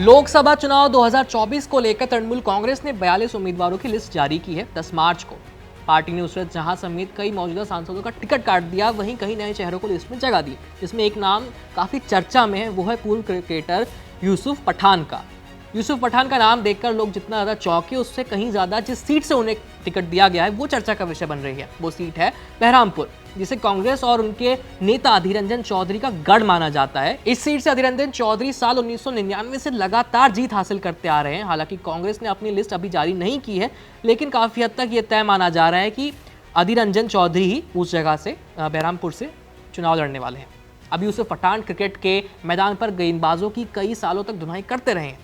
लोकसभा चुनाव 2024 को लेकर तृणमूल कांग्रेस ने 42 उम्मीदवारों की लिस्ट जारी की है 10 मार्च को। पार्टी ने नुसरत जहां समेत कई मौजूदा सांसदों का टिकट काट दिया, वहीं कई नए चेहरों को लिस्ट में जगह दी, जिसमें एक नाम काफी चर्चा में है, वो है पूर्व क्रिकेटर यूसुफ पठान का। यूसुफ पठान का नाम देखकर लोग जितना ज्यादा चौंके, उससे कहीं ज्यादा जिस सीट से उन्हें टिकट दिया गया है वो चर्चा का विषय बन रही है। वो सीट है बहरामपुर, जिसे कांग्रेस और उनके नेता अधीर रंजन चौधरी का गढ़ माना जाता है। इस सीट से अधीर रंजन चौधरी साल 1999 से लगातार जीत हासिल करते आ रहे हैं। हालांकि कांग्रेस ने अपनी लिस्ट अभी जारी नहीं की है, लेकिन काफी हद तक ये तय माना जा रहा है कि अधीर रंजन चौधरी ही उस जगह से, बहरामपुर से चुनाव लड़ने वाले हैं। अब यूसुफ पठान क्रिकेट के मैदान पर गेंदबाजों की कई सालों तक धुनाई करते रहे हैं,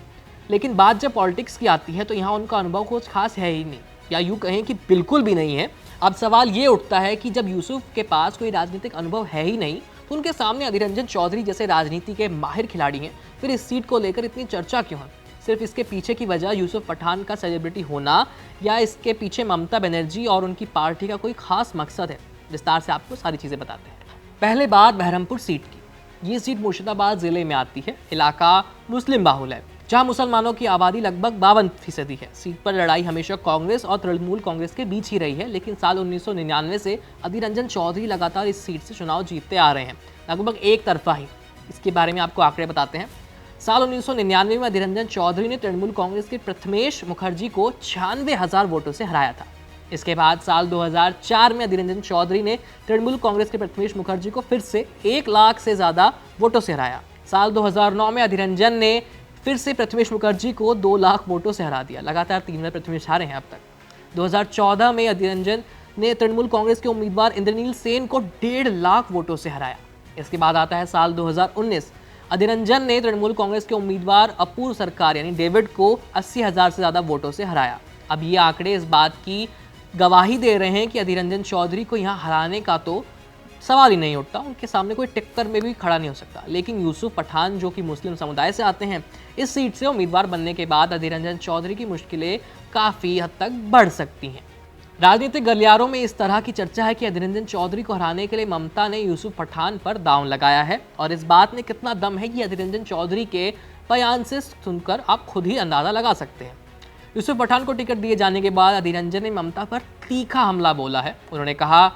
लेकिन बात जब पॉलिटिक्स की आती है तो यहाँ उनका अनुभव कुछ खास है ही नहीं, या यूँ कहें कि बिल्कुल भी नहीं है। अब सवाल ये उठता है कि जब यूसुफ के पास कोई राजनीतिक अनुभव है ही नहीं, तो उनके सामने अधीर रंजन चौधरी जैसे राजनीति के माहिर खिलाड़ी हैं, फिर इस सीट को लेकर इतनी चर्चा क्यों है? सिर्फ इसके पीछे की वजह यूसुफ पठान का सेलिब्रिटी होना, या इसके पीछे ममता बनर्जी और उनकी पार्टी का कोई खास मकसद है? विस्तार से आपको सारी चीज़ें बताते हैं। पहले बात बहरमपुर सीट की। ये सीट मुर्शिदाबाद जिले में आती है। इलाका मुस्लिम बाहुल है, जहां मुसलमानों की आबादी लगभग 52% है। सीट पर लड़ाई हमेशा कांग्रेस और तृणमूल कांग्रेस के बीच ही रही है, लेकिन साल 1999 से अधीर रंजन चौधरी लगातार इस सीट से चुनाव जीतते आ रहे हैं, लगभग एक तरफा ही। इसके बारे में आपको आंकड़े बताते हैं। साल 1999 में अधीर रंजन चौधरी ने तृणमूल कांग्रेस के प्रथमेश मुखर्जी को 96,000 वोटों से हराया था। इसके बाद साल 2004 में अधीर रंजन चौधरी ने तृणमूल कांग्रेस के प्रथमेश मुखर्जी को फिर से 1 लाख से ज्यादा वोटों से हराया। साल 2009 में अधीर रंजन ने फिर से प्रथमेश मुखर्जी को 2 लाख वोटों से हरा दिया। लगातार 3 बार प्रथमेश हारे हैं अब तक। 2014 में अधीर रंजन ने तृणमूल कांग्रेस के उम्मीदवार इंद्रनील सेन को 1.5 लाख वोटों से हराया। इसके बाद आता है साल 2019। अधीर रंजन ने तृणमूल कांग्रेस के उम्मीदवार अपूर्व सरकार यानी डेविड को 80,000 से ज्यादा वोटों से हराया। अब ये आंकड़े इस बात की गवाही दे रहे हैं कि अधीर रंजन चौधरी को यहाँ हराने का तो सवाल ही नहीं उठता, उनके सामने कोई टक्कर में भी खड़ा नहीं हो सकता। लेकिन यूसुफ पठान, जो कि मुस्लिम समुदाय से आते हैं, इस सीट से उम्मीदवार बनने के बाद अधीर रंजन चौधरी की मुश्किलें काफ़ी हद तक बढ़ सकती हैं। राजनीतिक गलियारों में इस तरह की चर्चा है कि अधीर रंजन चौधरी को हराने के लिए ममता ने यूसुफ पठान पर दांव लगाया है, और इस बात में कितना दम है कि अधीर रंजन चौधरी के बयान से सुनकर आप खुद ही अंदाजा लगा सकते हैं। यूसुफ पठान को टिकट दिए जाने के बाद अधीर रंजन ने ममता पर तीखा हमला बोला है। उन्होंने कहा,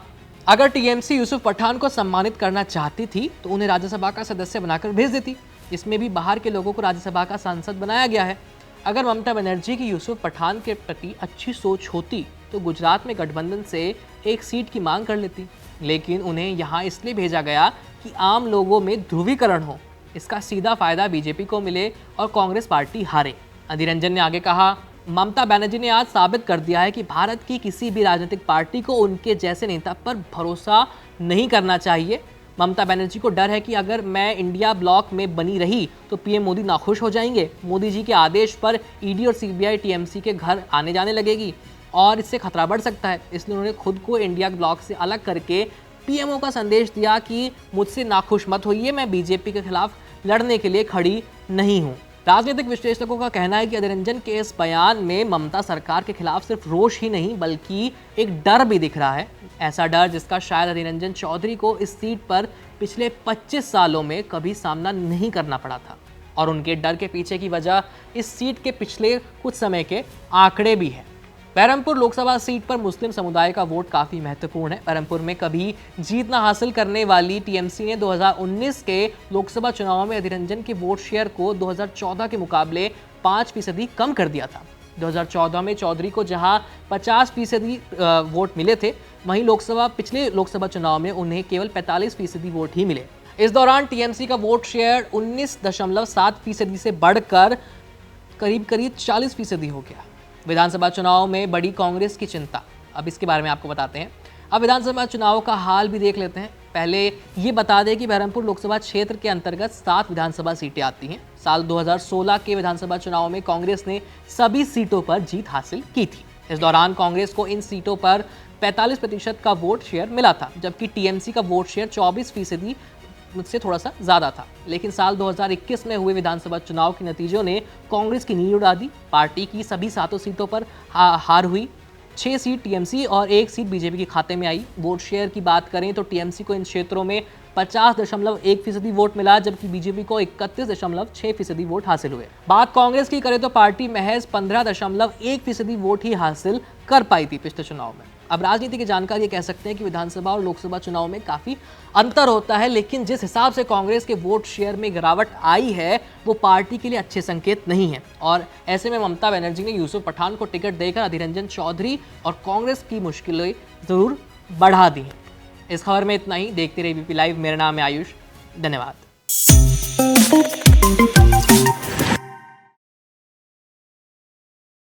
अगर टीएमसी यूसुफ पठान को सम्मानित करना चाहती थी तो उन्हें राज्यसभा का सदस्य बनाकर भेज देती। इसमें भी बाहर के लोगों को राज्यसभा का सांसद बनाया गया है। अगर ममता बनर्जी की यूसुफ पठान के प्रति अच्छी सोच होती तो गुजरात में गठबंधन से एक सीट की मांग कर लेती, लेकिन उन्हें यहाँ इसलिए भेजा गया कि आम लोगों में ध्रुवीकरण हो, इसका सीधा फायदा बीजेपी को मिले और कांग्रेस पार्टी हारे। अधीर रंजन ने आगे कहा, ममता बनर्जी ने आज साबित कर दिया है कि भारत की किसी भी राजनीतिक पार्टी को उनके जैसे नेता पर भरोसा नहीं करना चाहिए। ममता बनर्जी को डर है कि अगर मैं इंडिया ब्लॉक में बनी रही तो पीएम मोदी नाखुश हो जाएंगे। मोदी जी के आदेश पर ईडी और सीबीआई टीएमसी के घर आने जाने लगेगी और इससे खतरा बढ़ सकता है। इसलिए उन्होंने खुद को इंडिया ब्लॉक से अलग करके पीएमओ का संदेश दिया कि मुझसे नाखुश मत होइए, मैं बीजेपी के खिलाफ लड़ने के लिए खड़ी नहीं हूँ। राजनीतिक विश्लेषकों का कहना है कि अधीर रंजन के इस बयान में ममता सरकार के खिलाफ सिर्फ रोष ही नहीं बल्कि एक डर भी दिख रहा है। ऐसा डर जिसका शायद अधीर रंजन चौधरी को इस सीट पर पिछले 25 सालों में कभी सामना नहीं करना पड़ा था। और उनके डर के पीछे की वजह इस सीट के पिछले कुछ समय के आंकड़े भी हैं। बहरमपुर लोकसभा सीट पर मुस्लिम समुदाय का वोट काफ़ी महत्वपूर्ण है। बहरमपुर में कभी जीत न हासिल करने वाली टीएमसी ने 2019 के लोकसभा चुनाव में अधीर रंजन के वोट शेयर को 2014 के मुकाबले 5% कम कर दिया था। 2014 में चौधरी को जहां 50% वोट मिले थे, वहीं पिछले लोकसभा चुनाव में उन्हें केवल 45% वोट ही मिले। इस दौरान टीएमसी का वोट शेयर 19.7% से बढ़कर करीब 40% हो गया। विधानसभा चुनाव में बड़ी कांग्रेस की चिंता, अब इसके बारे में आपको बताते हैं। अब विधानसभा चुनाव का हाल भी देख लेते हैं। पहले ये बता दें कि बहरमपुर लोकसभा क्षेत्र के अंतर्गत 7 विधानसभा सीटें आती हैं। साल 2016 के विधानसभा चुनाव में कांग्रेस ने सभी सीटों पर जीत हासिल की थी। इस दौरान कांग्रेस को इन सीटों पर 45% का वोट शेयर मिला था, जबकि टीएमसी का वोट शेयर 24% मुझसे थोड़ा सा ज़्यादा था। लेकिन साल 2021 में हुए विधानसभा चुनाव के नतीजों ने कांग्रेस की नींव उड़ा दी। पार्टी की सभी 7 सीटों पर हार हुई। 6 सीट टीएमसी और 1 सीट बीजेपी के खाते में आई। वोट शेयर की बात करें तो टीएमसी को इन क्षेत्रों में 50.1% वोट मिला, जबकि बीजेपी को 31.6% वोट हासिल हुए। बात कांग्रेस की करें तो पार्टी महज 15.1% वोट ही हासिल कर पाई थी पिछले चुनाव में। अब राजनीति की जानकारी कह सकते हैं कि विधानसभा और लोकसभा चुनाव में काफी अंतर होता है, लेकिन जिस हिसाब से कांग्रेस के वोट शेयर में गिरावट आई है वो पार्टी के लिए अच्छे संकेत नहीं है। और ऐसे में ममता बनर्जी ने यूसुफ पठान को टिकट देकर अधीर रंजन चौधरी और कांग्रेस की मुश्किलें जरूर बढ़ा दी हैं। इस खबर में इतना ही। देखते रहिए एबीपी लाइव। मेरा नाम है आयुष। धन्यवाद।